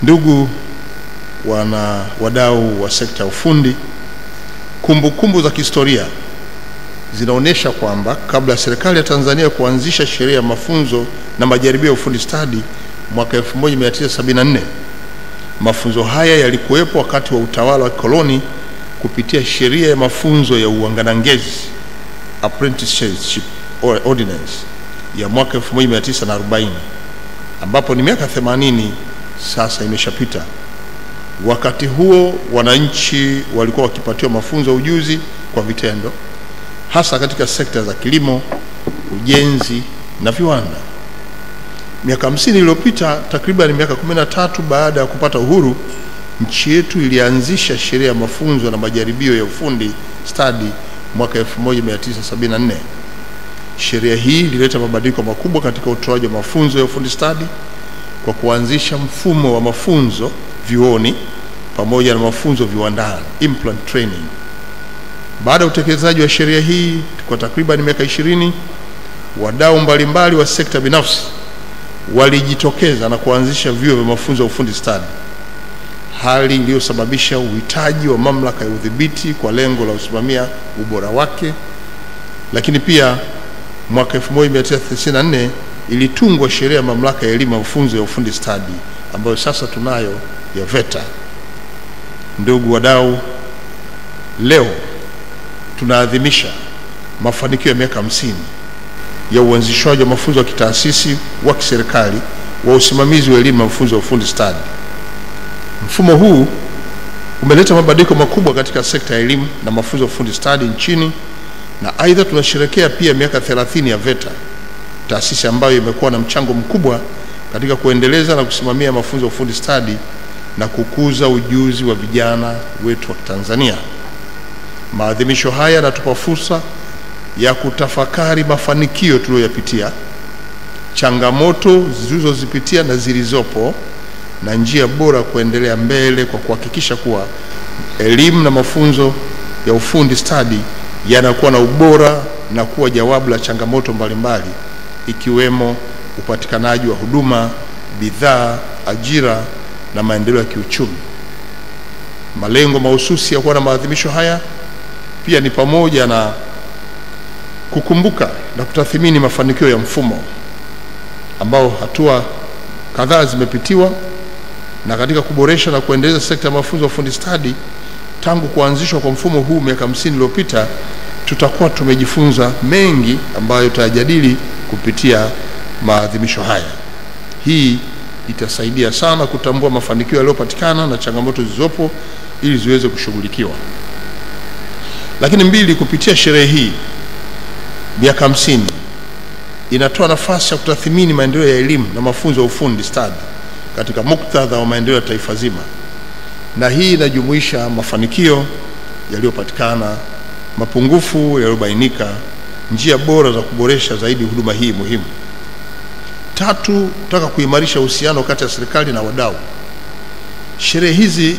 Ndugu wadau wa sekta ya ufundi, kumbukumbu za kihistoria zinaonyesha kwamba kabla ya serikali ya Tanzania kuanzisha sheria ya mafunzo na majaribio ya ufundi stadi mwaka 1974, mafunzo haya yalikuwepo wakati wa utawala wa koloni kupitia sheria ya mafunzo ya uanganangezi Apprenticeship Ordinance ya mwaka 1940, ambapo ni miaka 80 sasa imeshapita. Wakati huo wananchi walikuwa wakipatiwa mafunzo ya ujuzi kwa vitendo, hasa katika sekta za kilimo, ujenzi na viwanda. Miaka 50 iliyopita, takriban miaka 13 baada ya kupata uhuru, nchi yetu ilianzisha sheria ya mafunzo na majaribio ya ufundi stadi mwaka 1974. Sheria hii ilileta mabadiliko makubwa katika utoaji wa mafunzo ya ufundi stadi kwa kuanzisha mfumo wa mafunzo vyuoni pamoja na mafunzo viwandani, implant training. Baada ya utekelezaji wa sheria hii kwa takriban miaka 20, wadau mbalimbali wa sekta binafsi walijitokeza na kuanzisha vyuo vya mafunzo ya ufundi stadi, hali iliyosababisha uhitaji wa mamlaka ya udhibiti kwa lengo la kusimamia ubora wake. Lakini pia mwaka 1994 ilitungwa sheria ya mamlaka ya elimu na mafunzo ya ufundi stadi ambayo sasa tunayo ya VETA. Ndugu wadau, leo tunaadhimisha mafanikio ya miaka 50 ya uanzishwaji wa mafunzo ya kitaasisi wa kiserikali wa usimamizi wa elimu na mafunzo ya ufundi stadi. Mfumo huu umeleta mabadiliko makubwa katika sekta ya elimu na mafunzo ya ufundi stadi nchini, na aidha tunasherehekea pia miaka 30 ya VETA, taasisi ambayo imekuwa na mchango mkubwa katika kuendeleza na kusimamia mafunzo ya ufundi stadi na kukuza ujuzi wa vijana wetu wa Tanzania. Maadhimisho haya yanatupa fursa ya kutafakari mafanikio tuliyoyapitia, changamoto zilizozipitia na zilizopo, na njia bora kuendelea mbele kwa kuhakikisha kuwa elimu na mafunzo ya ufundi stadi yanakuwa na ubora na kuwa jawabu la changamoto mbalimbali, ikiwemo upatikanaji wa huduma, bidhaa, ajira na maendeleo ya kiuchumi. Malengo mahususi ya kuwa na maadhimisho haya pia ni pamoja na kukumbuka na kutathmini mafanikio ya mfumo ambao hatua kadhaa zimepitiwa, na katika kuboresha na kuendeleza sekta ya mafunzo ya ufundi stadi. Tangu kuanzishwa kwa mfumo huu miaka 50 iliyopita, tutakuwa tumejifunza mengi ambayo tutajadili kupitia maadhimisho haya. Hii itasaidia sana kutambua mafanikio yaliyopatikana na changamoto zilizopo ili ziweze kushughulikiwa. Lakini mbili, kupitia sherehe hii miaka 50 inatoa nafasi ya kutathmini maendeleo ya elimu na mafunzo ya ufundi stadi katika muktadha wa maendeleo ya taifa zima, na hii inajumuisha mafanikio yaliyopatikana, mapungufu yaliyobainika, njia bora za kuboresha zaidi huduma hii muhimu. Tatu, tutaka kuimarisha uhusiano kati ya serikali na wadau. Sherehe hizi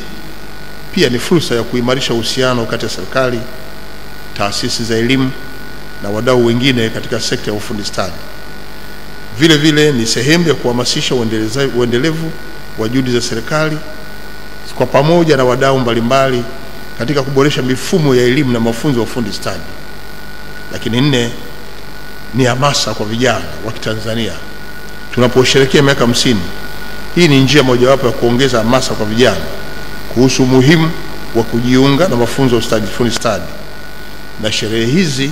pia ni fursa ya kuimarisha uhusiano kati ya serikali, taasisi za elimu na wadau wengine katika sekta ya ufundi stadi. Vile vile ni sehemu ya kuhamasisha uendelevu wa juhudi za serikali kwa pamoja na wadau mbalimbali katika kuboresha mifumo ya elimu na mafunzo ya ufundi stadi. Lakini nne, ni hamasa kwa vijana wa Kitanzania. Tunaposherehekea miaka 50, hii ni njia mojawapo ya kuongeza hamasa kwa vijana kuhusu umuhimu wa kujiunga na mafunzo ya ufundi stadi, na sherehe hizi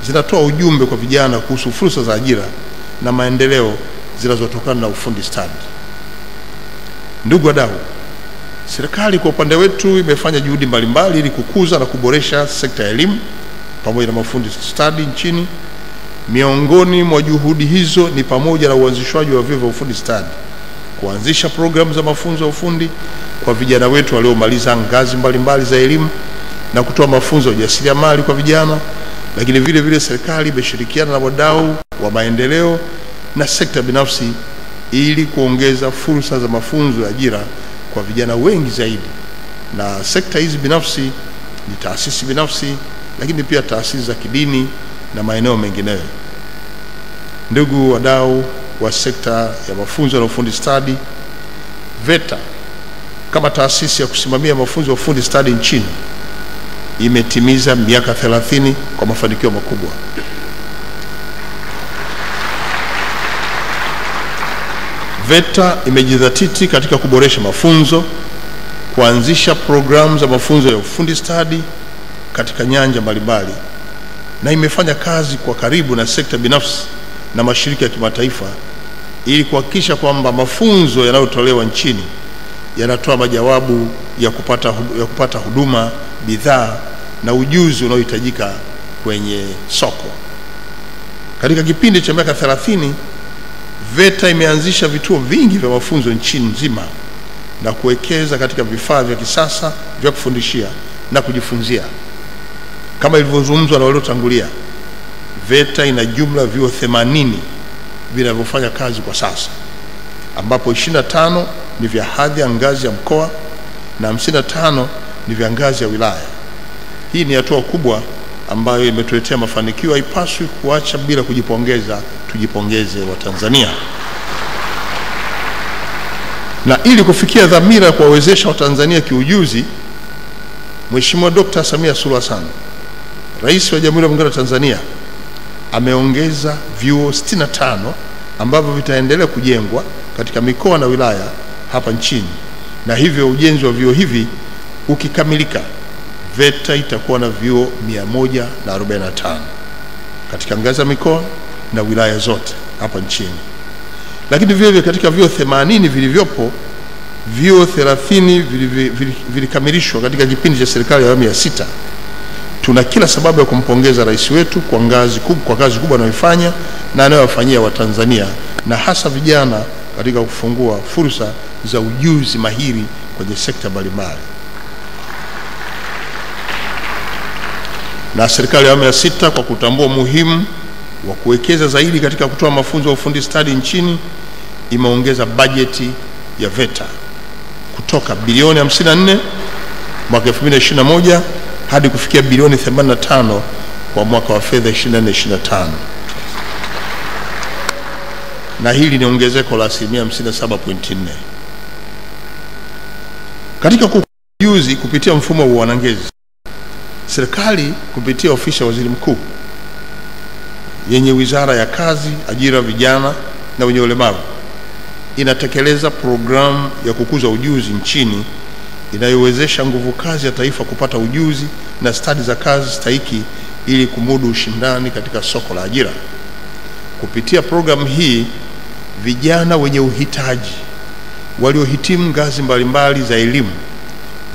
zinatoa ujumbe kwa vijana kuhusu fursa za ajira na maendeleo zinazotokana na ufundi stadi. Ndugu wadau, serikali kwa upande wetu imefanya juhudi mbalimbali ili kukuza na kuboresha sekta ya elimu pamoja na mafundi stadi nchini. Miongoni mwa juhudi hizo ni pamoja na uanzishwaji wa vyuo vya ufundi stadi, kuanzisha programu za mafunzo ya ufundi kwa vijana wetu waliomaliza ngazi mbalimbali za elimu na kutoa mafunzo ya ujasiriamali kwa vijana. Lakini vile vile serikali imeshirikiana na wadau wa maendeleo na sekta binafsi ili kuongeza fursa za mafunzo ya ajira kwa vijana wengi zaidi. Na sekta hizi binafsi ni taasisi binafsi, lakini pia taasisi za kidini na maeneo mengineyo. Ndugu wadau wa sekta ya mafunzo na ufundi stadi, VETA kama taasisi ya kusimamia mafunzo ya ufundi stadi nchini imetimiza miaka 30 kwa mafanikio makubwa. VETA imejidhatiti katika kuboresha mafunzo, kuanzisha programu za mafunzo ya ufundi stadi katika nyanja mbalimbali, na imefanya kazi kwa karibu na sekta binafsi na mashirika ya kimataifa ili kuhakikisha kwamba mafunzo yanayotolewa nchini yanatoa majawabu ya kupata huduma, bidhaa na ujuzi unaohitajika kwenye soko. Katika kipindi cha miaka 30, VETA imeanzisha vituo vingi vya mafunzo nchini nzima na kuwekeza katika vifaa vya kisasa vya kufundishia na kujifunzia. Kama ilivyozungumzwa na waliotangulia, VETA ina jumla vyuo 80 vinavyofanya kazi kwa sasa, ambapo 25 ni vya hadhi ya ngazi ya mkoa na 55 ni vya ngazi ya wilaya. Hii ni hatua kubwa ambayo imetuletea mafanikio, haipaswi kuacha bila kujipongeza. Tujipongeze wa Tanzania. Na ili kufikia dhamira ya kuwawezesha Watanzania kiujuzi, Mheshimiwa Dr. Samia Suluhu Hassan, Rais wa Jamhuri ya Muungano wa Tanzania, ameongeza vyuo 65 ambavyo vitaendelea kujengwa katika mikoa na wilaya hapa nchini, na hivyo ujenzi wa vyuo hivi ukikamilika, VETA itakuwa na vyuo 145 katika ngazi ya mikoa na wilaya zote hapa nchini. Lakini vile vile katika vyuo 80 vilivyopo, vyuo 30 vilikamilishwa katika kipindi cha serikali ya awamu ya 6. Tuna kila sababu ya kumpongeza rais wetu kwa kazi kubwa anayoifanya na anayowafanyia Watanzania, na hasa vijana katika kufungua fursa za ujuzi mahiri kwenye sekta mbalimbali. Na serikali ya awamu ya 6 kwa kutambua umuhimu wa kuwekeza zaidi katika kutoa mafunzo ya ufundi stadi nchini, imeongeza bajeti ya VETA kutoka bilioni 54 mwaka 2021 hadi kufikia bilioni 85 kwa mwaka wa fedha 24-25. Na hili ni ongezeko la 57.4%. Katika kujuzi kupitia mfumo wa uanangezi, serikali kupitia ofisi ya Waziri Mkuu yenye Wizara ya Kazi, Ajira, Vijana na Wenye Ulemavu inatekeleza programu ya kukuza ujuzi nchini inayowezesha nguvu kazi ya taifa kupata ujuzi na stadi za kazi stahiki ili kumudu ushindani katika soko la ajira. Kupitia programu hii, vijana wenye uhitaji waliohitimu ngazi mbalimbali za elimu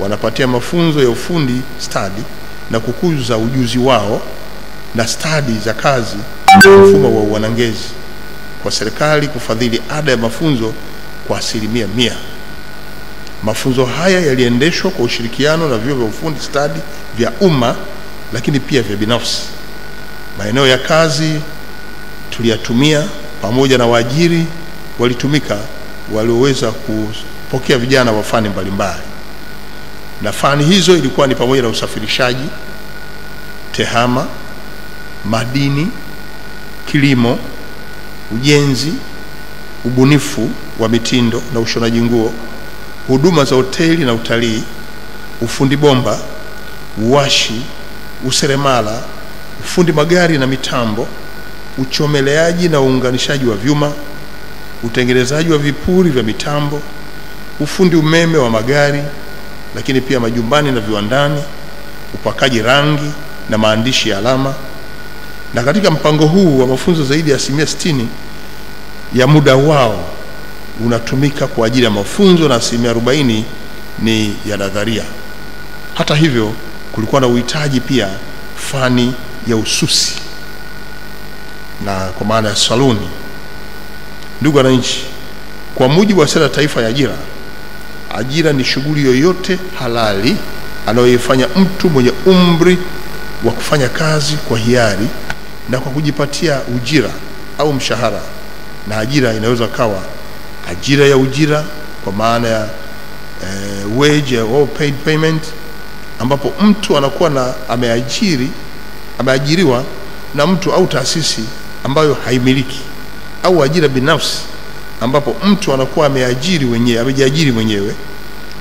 wanapatia mafunzo ya ufundi stadi na kukuza ujuzi wao na stadi za kazi kwa mfumo wa uanangezi, kwa serikali kufadhili ada ya mafunzo kwa 100%. Mafunzo haya yaliendeshwa kwa ushirikiano na vyuo vya ufundi stadi vya umma lakini pia vya binafsi. Maeneo ya kazi tuliyatumia pamoja na waajiri walitumika walioweza kupokea vijana wa fani mbalimbali. Na fani hizo ilikuwa ni pamoja na usafirishaji, tehama, madini, kilimo, ujenzi, ubunifu wa mitindo na ushonaji nguo, huduma za hoteli na utalii, ufundi bomba, uwashi, useremala, ufundi magari na mitambo, uchomeleaji na uunganishaji wa vyuma, utengenezaji wa vipuri vya mitambo, ufundi umeme wa magari, lakini pia majumbani na viwandani, upakaji rangi na maandishi ya alama. Na katika mpango huu wa mafunzo, zaidi ya 60% ya muda wao unatumika kwa ajili ya mafunzo na 40% ni ya nadharia. Hata hivyo, kulikuwa na uhitaji pia fani ya ususi na kwa maana ya saluni. Ndugu wananchi, kwa mujibu wa Sera ya Taifa ya Ajira, ajira ni shughuli yoyote halali anayoifanya mtu mwenye umri wa kufanya kazi kwa hiari na kwa kujipatia ujira au mshahara. Na ajira inaweza kawa ajira ya ujira kwa maana ya wage or paid payment, ambapo mtu anakuwa na ameajiriwa na mtu au taasisi ambayo haimiliki, au ajira binafsi ambapo mtu anakuwa amejiajiri mwenyewe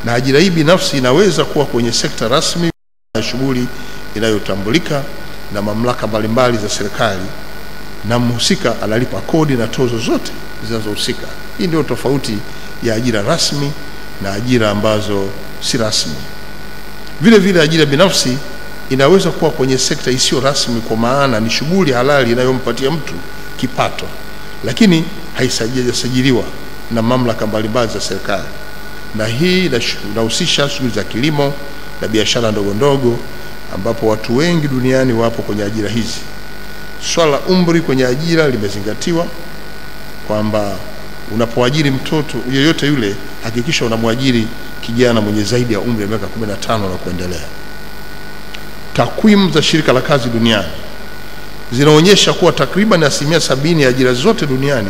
na ajira hii binafsi inaweza kuwa kwenye sekta rasmi na shughuli inayotambulika na mamlaka mbalimbali za serikali, na mhusika analipa kodi na tozo zote zinazohusika. Hii ndio tofauti ya ajira rasmi na ajira ambazo si rasmi. Vile vile ajira binafsi inaweza kuwa kwenye sekta isiyo rasmi, kwa maana ni shughuli halali inayompatia mtu kipato, lakini haisajiliwa na mamlaka mbalimbali za serikali, na hii inahusisha shughuli za kilimo na biashara ndogo ndogo, ambapo watu wengi duniani wapo kwenye ajira hizi. Swala la umri kwenye ajira limezingatiwa, kwamba unapoajiri mtoto yeyote yule, hakikisha unamwajiri kijana mwenye zaidi ya umri wa miaka 15 na kuendelea. Takwimu za shirika la kazi duniani zinaonyesha kuwa takriban 70% ya ajira zote duniani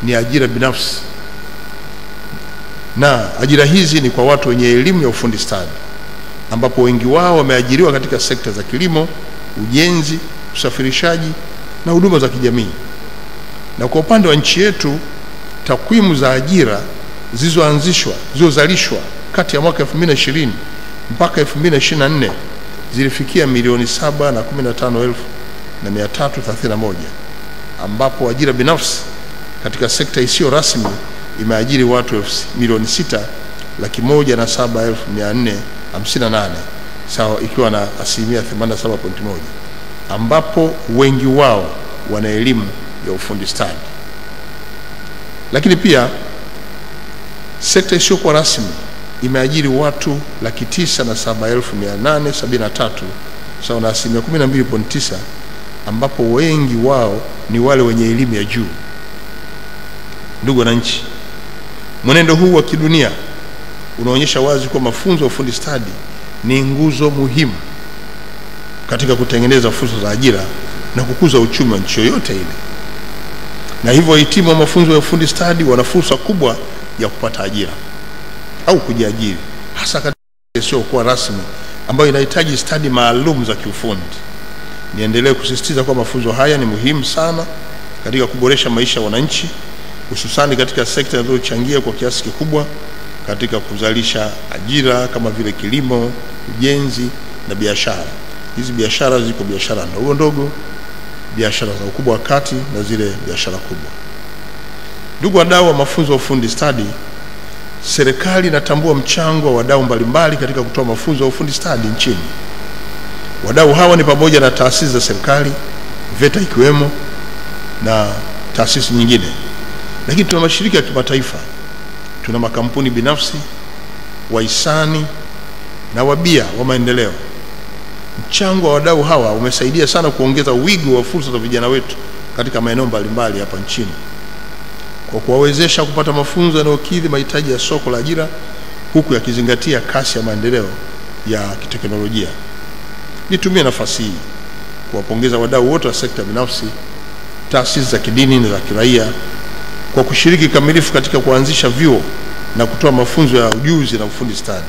ni ajira binafsi, na ajira hizi ni kwa watu wenye elimu ya ufundi stadi, ambapo wengi wao wameajiriwa katika sekta za kilimo, ujenzi, usafirishaji na huduma za kijamii. Na kwa upande wa nchi yetu, takwimu za ajira zilizozalishwa kati ya mwaka 2020 mpaka 2024 zilifikia 7,015,331, ambapo ajira binafsi katika sekta isiyo rasmi imeajiri watu 6,107,458, sawa, ikiwa na asilimia 87.1, ambapo wengi wao wana elimu ya ufundi stadi. Lakini pia sekta isiyokuwa rasmi imeajiri watu 907,873, sawa na asilimia 12.9, ambapo wengi wao ni wale wenye elimu ya juu. Ndugu wananchi, mwenendo huu wa kidunia unaonyesha wazi kuwa mafunzo ya ufundi stadi ni nguzo muhimu katika kutengeneza fursa za ajira na kukuza uchumi wa nchi yoyote ile, na hivyo wahitimu wa mafunzo ya ufundi stadi wana fursa kubwa ya kupata ajira au kujiajiri, hasa katika isiyokuwa rasmi ambayo inahitaji stadi maalum za kiufundi. Niendelee kusisitiza kwa mafunzo haya ni muhimu sana katika kuboresha maisha ya wananchi, hususani katika sekta zinazochangia kwa kiasi kikubwa katika kuzalisha ajira kama vile kilimo, ujenzi na biashara. Hizi biashara ziko biashara ndogo ndogo, biashara za ukubwa wa kati na zile biashara kubwa. Ndugu wadau wa mafunzo ya ufundi stadi, serikali inatambua mchango wa wadau mbalimbali katika kutoa mafunzo ya ufundi stadi nchini. Wadau hawa ni pamoja na taasisi za serikali, VETA ikiwemo, na taasisi nyingine. Lakini tuna mashirika ya kimataifa, tuna makampuni binafsi, wahisani na wabia wa maendeleo. Mchango wa wadau hawa umesaidia sana kuongeza wigo wa fursa za vijana wetu katika maeneo mbalimbali hapa nchini, kwa kuwawezesha kupata mafunzo yanayokidhi mahitaji ya soko la ajira, huku yakizingatia kasi ya maendeleo ya kiteknolojia. Nitumie nafasi hii kuwapongeza wadau wote wa sekta binafsi, taasisi za kidini na za kiraia kwa kushiriki kamilifu katika kuanzisha vyuo na kutoa mafunzo ya ujuzi na ufundi stadi.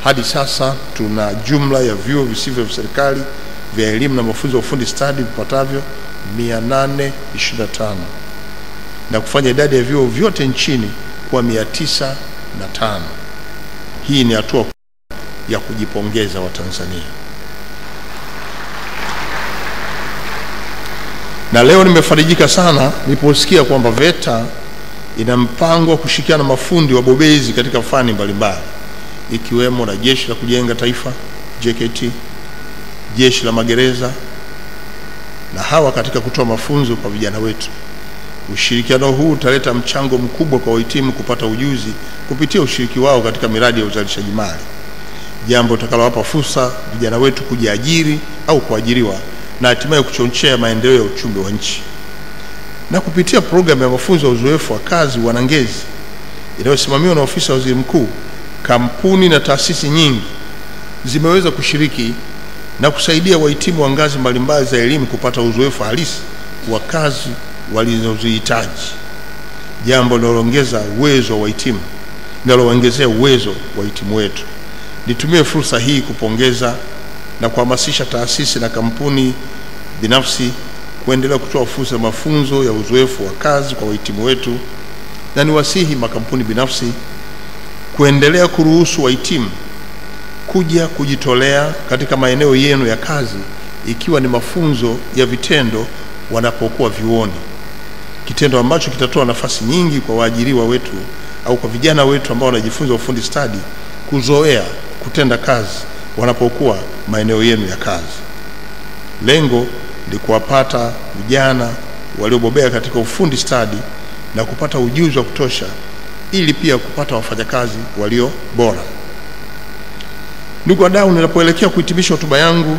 Hadi sasa tuna jumla ya vyuo visivyo vya serikali vya elimu na mafunzo ya ufundi stadi vipatavyo 825 na kufanya idadi ya vyuo vyote nchini kuwa 905. Hii ni hatua ya kujipongeza wa Tanzania. Na leo nimefarijika sana niliposikia kwamba VETA ina mpango wa kushirikiana na mafundi wabobezi katika fani mbalimbali, ikiwemo na Jeshi la Kujenga Taifa JKT, Jeshi la Magereza, na hawa katika kutoa mafunzo kwa vijana wetu. Ushirikiano huu utaleta mchango mkubwa kwa wahitimu kupata ujuzi kupitia ushiriki wao katika miradi ya uzalishaji mali, jambo litakalowapa fursa vijana wetu kujiajiri au kuajiriwa na hatimaye kuchochea maendeleo ya uchumi wa nchi. Na kupitia programu ya mafunzo ya uzoefu wa kazi wanangezi inayosimamiwa na ofisi ya Waziri Mkuu, kampuni na taasisi nyingi zimeweza kushiriki na kusaidia wahitimu wa ngazi mbalimbali za elimu kupata uzoefu halisi wa kazi walizozihitaji, jambo linaloongeza uwezo wa wahitimu, linaloongezea uwezo wa wahitimu wetu. Nitumie fursa hii kupongeza na kuhamasisha taasisi na kampuni binafsi kuendelea kutoa fursa ya mafunzo ya uzoefu wa kazi kwa wahitimu wetu, na niwasihi makampuni binafsi kuendelea kuruhusu wahitimu kuja kujitolea katika maeneo yenu ya kazi, ikiwa ni mafunzo ya vitendo wanapokuwa vyuoni, kitendo ambacho kitatoa nafasi nyingi kwa waajiriwa wetu au kwa vijana wetu ambao wanajifunza ufundi stadi kuzoea kutenda kazi wanapokuwa maeneo yenu ya kazi. Lengo ni kuwapata vijana waliobobea katika ufundi stadi na kupata ujuzi wa kutosha, ili pia kupata wafanyakazi walio bora. Ndugu wadau, ninapoelekea kuhitimisha hotuba yangu,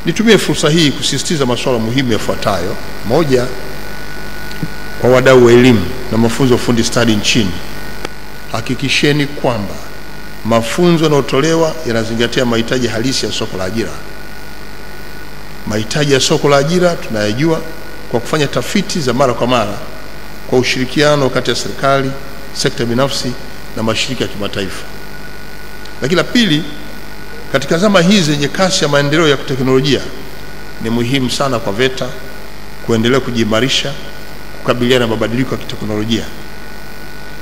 nitumie fursa hii kusisitiza masuala muhimu yafuatayo. Moja, kwa wadau wa elimu na mafunzo ya ufundi stadi nchini, hakikisheni kwamba mafunzo yanayotolewa yanazingatia mahitaji halisi ya soko la ajira. Mahitaji ya soko la ajira tunayajua kwa kufanya tafiti za mara kwa mara kwa ushirikiano kati ya serikali, sekta binafsi na mashirika ya kimataifa. Lakini la pili, katika zama hizi zenye kasi ya maendeleo ya teknolojia, ni muhimu sana kwa VETA kuendelea kujiimarisha kukabiliana na mabadiliko ya kiteknolojia.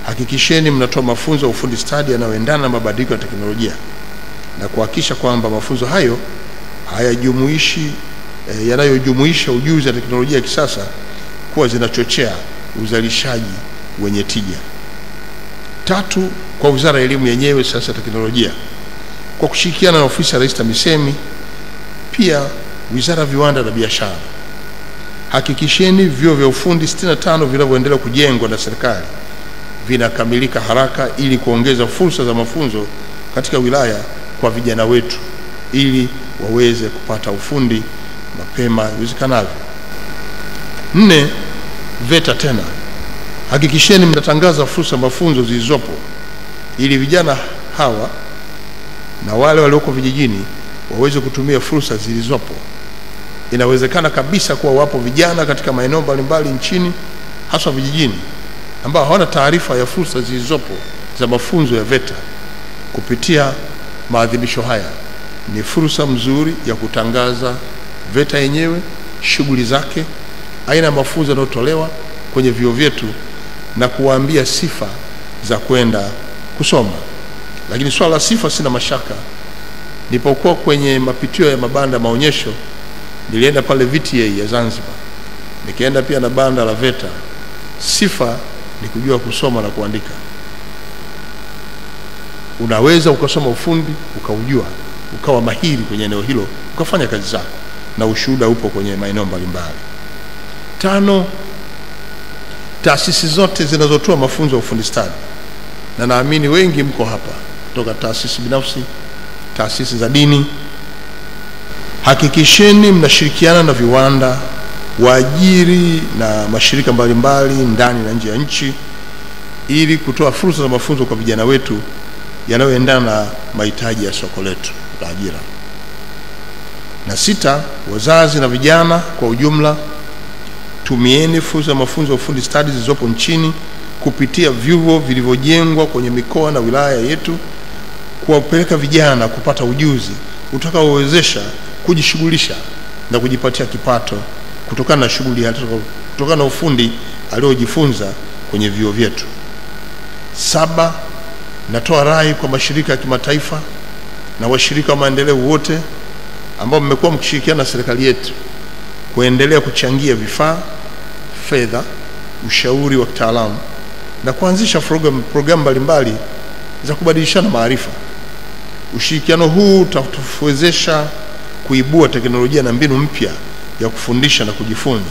Hakikisheni mnatoa mafunzo ya ufundi stadi yanayoendana na mabadiliko ya teknolojia na kuhakikisha kwamba mafunzo hayo yanayojumuisha ujuzi wa teknolojia ya kisasa kuwa zinachochea uzalishaji wenye tija. Tatu, kwa Wizara ya Elimu yenyewe, Sayansi na Teknolojia, kwa kushirikiana na Ofisi ya Rais TAMISEMI, pia Wizara ya Viwanda na Biashara, hakikisheni vyuo vya ufundi 65 vinavyoendelea kujengwa na serikali vinakamilika haraka ili kuongeza fursa za mafunzo katika wilaya kwa vijana wetu ili waweze kupata ufundi mapema iwezekanavyo. 4, VETA tena, hakikisheni mnatangaza fursa mafunzo zilizopo ili vijana hawa na wale walioko vijijini waweze kutumia fursa zilizopo. Inawezekana kabisa kuwa wapo vijana katika maeneo mbalimbali nchini, hasa vijijini, ambao hawana taarifa ya fursa zilizopo za mafunzo ya VETA. Kupitia maadhimisho haya, ni fursa mzuri ya kutangaza VETA yenyewe, shughuli zake, aina ya mafunzo yanayotolewa kwenye vyuo vyetu na kuwaambia sifa za kwenda kusoma. Lakini swala la sifa sina mashaka. Nilipokuwa kwenye mapitio ya mabanda maonyesho, nilienda pale VTA ya Zanzibar, nikaenda pia na banda la VETA. Sifa ni kujua kusoma na kuandika. Unaweza ukasoma ufundi ukaujua, ukawa mahiri kwenye eneo hilo, ukafanya kazi zako, na ushuhuda upo kwenye maeneo mbalimbali. 5, taasisi zote zinazotoa mafunzo ya ufundi stadi, na naamini wengi mko hapa kutoka taasisi binafsi, taasisi za dini, hakikisheni mnashirikiana na viwanda, waajiri na mashirika mbalimbali ndani na nje ya nchi ili kutoa fursa za mafunzo kwa vijana wetu yanayoendana na mahitaji ya soko letu la ajira. Na 6, wazazi na vijana kwa ujumla, tumieni fursa ya mafunzo ya ufundi stadi zilizopo nchini kupitia vyuo vilivyojengwa kwenye mikoa na wilaya yetu, kuwapeleka vijana kupata ujuzi utakaowezesha kujishughulisha na kujipatia kipato kutokana na shughuli, kutokana na ufundi aliojifunza kwenye vyuo vyetu. 7, natoa rai kwa mashirika ya kimataifa na washirika wa maendeleo wote ambao mmekuwa mkishirikiana na serikali yetu kuendelea kuchangia vifaa, fedha, ushauri wa kitaalamu na kuanzisha programu mbalimbali za kubadilishana maarifa. Ushirikiano huu utatuwezesha kuibua teknolojia na mbinu mpya ya kufundisha na kujifunza,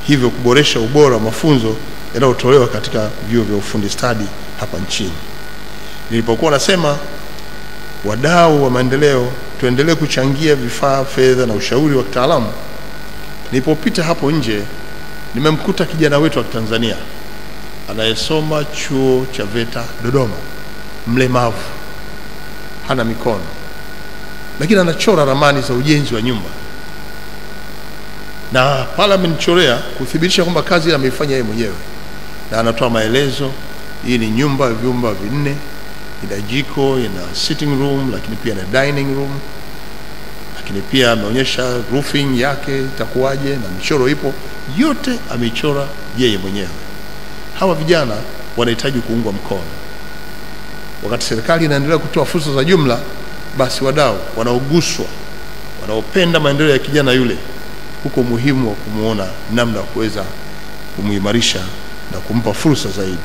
hivyo kuboresha ubora wa mafunzo yanayotolewa katika vyuo vya ufundi stadi hapa nchini. Nilipokuwa nasema wadau wa maendeleo tuendelee kuchangia vifaa, fedha na ushauri wa kitaalamu, nilipopita hapo nje nimemkuta kijana wetu wa Tanzania anayesoma chuo cha VETA Dodoma, mlemavu, hana mikono, lakini anachora ramani za ujenzi wa nyumba, na pale amenichorea kuthibitisha kwamba kazi ile ameifanya yeye mwenyewe, na anatoa maelezo. Hii ni nyumba ya vyumba 4, ina jiko, ina sitting room, lakini pia na dining room, lakini pia ameonyesha roofing yake itakuwaje na michoro ipo, yote ameichora yeye mwenyewe. Hawa vijana wanahitaji kuungwa mkono. Wakati serikali inaendelea kutoa fursa za jumla, basi wadau wanaoguswa, wanaopenda maendeleo ya kijana yule, huko muhimu wa kumuona namna kuweza kumuimarisha na kumpa fursa zaidi.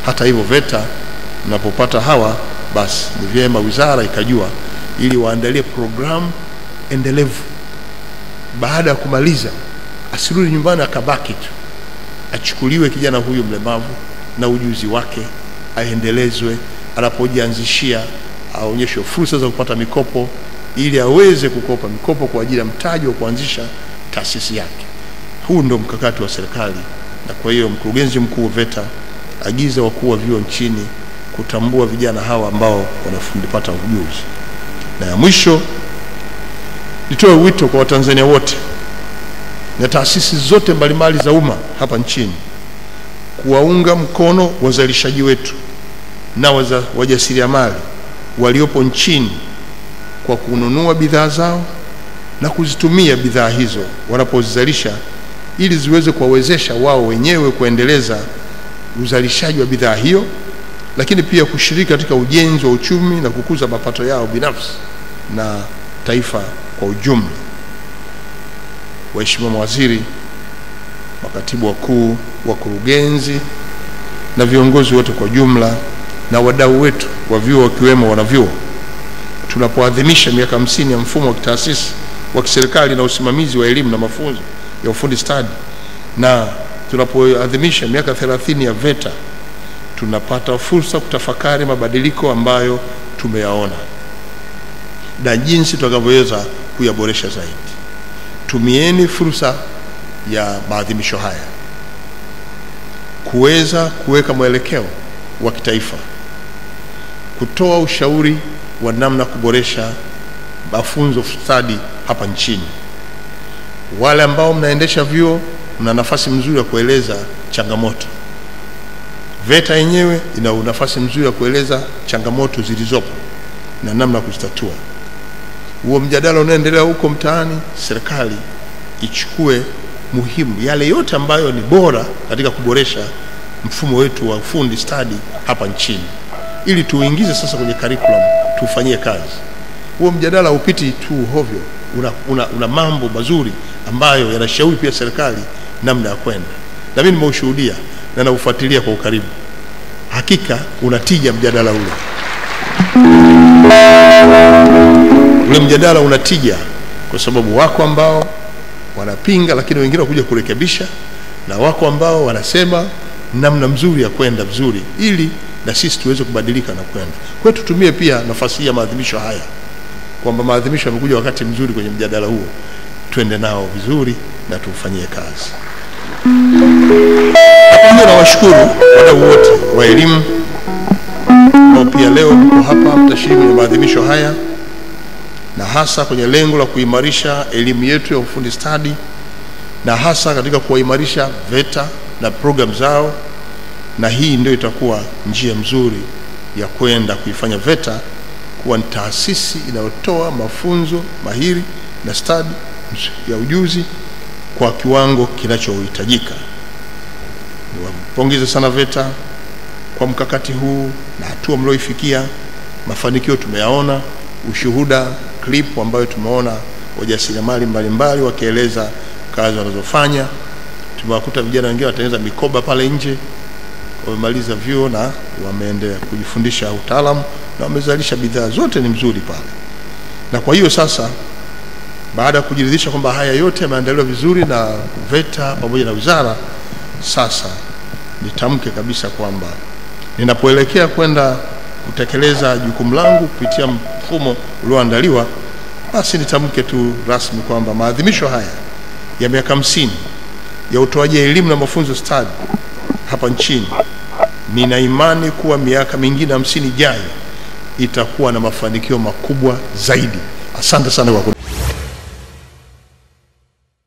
Hata hivyo VETA mnapopata hawa, basi ni vyema wizara ikajua, ili waandalie programu endelevu. Baada ya kumaliza, asirudi nyumbani akabaki tu, achukuliwe kijana huyu mlemavu na ujuzi wake, aendelezwe, anapojianzishia aonyeshwe fursa za kupata mikopo, ili aweze kukopa mikopo kwa ajili ya mtaji wa kuanzisha taasisi yake. Huu ndio mkakati wa serikali, na kwa hiyo mkurugenzi mkuu wa VETA agiza wakuu wa vyuo nchini kutambua vijana hawa ambao wanapata ujuzi. Na ya mwisho, nitoe wito kwa Watanzania wote na taasisi zote mbalimbali za umma hapa nchini kuwaunga mkono wazalishaji wetu na wajasiriamali waliopo nchini kwa kununua bidhaa zao na kuzitumia bidhaa hizo wanapozizalisha, ili ziweze kuwawezesha wao wenyewe kuendeleza uzalishaji wa bidhaa hiyo, lakini pia kushiriki katika ujenzi wa uchumi na kukuza mapato yao binafsi na taifa kwa ujumla. Waheshimiwa mawaziri, makatibu wakuu, wakurugenzi na viongozi wote kwa jumla, na wadau wetu wa vyuo wakiwemo wanavyuo, tunapoadhimisha miaka 50 ya mfumo wa kitaasisi wa kiserikali na usimamizi wa elimu na mafunzo ya ufundi stadi, na tunapoadhimisha miaka 30 ya VETA, tunapata fursa kutafakari mabadiliko ambayo tumeyaona na jinsi tutakavyoweza kuyaboresha zaidi. Tumieni fursa ya maadhimisho haya kuweza kuweka mwelekeo wa kitaifa, kutoa ushauri wa namna kuboresha mafunzo stadi hapa nchini. Wale ambao mnaendesha vyuo, mna nafasi nzuri ya kueleza changamoto. VETA yenyewe ina nafasi nzuri ya kueleza changamoto zilizopo na namna kuzitatua. Huo mjadala unaendelea huko mtaani, serikali ichukue muhimu yale yote ambayo ni bora katika kuboresha mfumo wetu wa ufundi stadi hapa nchini, ili tuingize sasa kwenye curriculum, tufanyie kazi. Huo mjadala upiti tu hovyo, una mambo mazuri ambayo yanashauri pia serikali namna ya kwenda. Na mimi nimeushuhudia na naufuatilia kwa ukaribu. Hakika unatija mjadala ule. Ule mjadala unatija kwa sababu wako ambao wanapinga, lakini wengine wakuja kurekebisha, na wako ambao wanasema namna mzuri ya kwenda vizuri, ili na sisi tuweze kubadilika na kwenda. Kwa hiyo tutumie pia nafasi hii ya maadhimisho haya, kwamba maadhimisho yamekuja wakati mzuri kwenye mjadala huo, twende nao vizuri na tufanyie kazi. Hapo nawashukuru wadau wote wa elimu ambao pia leo mko hapa mtashiriki kwenye maadhimisho haya, na hasa kwenye lengo la kuimarisha elimu yetu ya ufundi stadi, na hasa katika kuimarisha VETA na program zao. Na hii ndio itakuwa njia nzuri ya kwenda kuifanya VETA kuwa ni taasisi inayotoa mafunzo mahiri na stadi ya ujuzi kwa kiwango kinachohitajika. Niwapongeze sana VETA kwa mkakati huu na hatua mlioifikia. Mafanikio tumeyaona, ushuhuda clip ambayo tumeona wajasiriamali mbalimbali wakieleza kazi wanazofanya. Tumewakuta vijana wengine watengeneza mikoba pale nje, wamemaliza vyuo na wameendelea kujifundisha utaalamu na wamezalisha bidhaa zote ni mzuri pale. Na kwa hiyo sasa, baada ya kujiridhisha kwamba haya yote yameandaliwa vizuri na VETA pamoja na wizara, sasa nitamke kabisa kwamba ninapoelekea kwenda kutekeleza jukumu langu kupitia mfumo ulioandaliwa, basi nitamke tu rasmi kwamba maadhimisho haya ya miaka 50 ya utoaji elimu na mafunzo stadi hapa nchini, nina imani kuwa miaka mingine 50 ijayo itakuwa na mafanikio makubwa zaidi. Asante sana kwa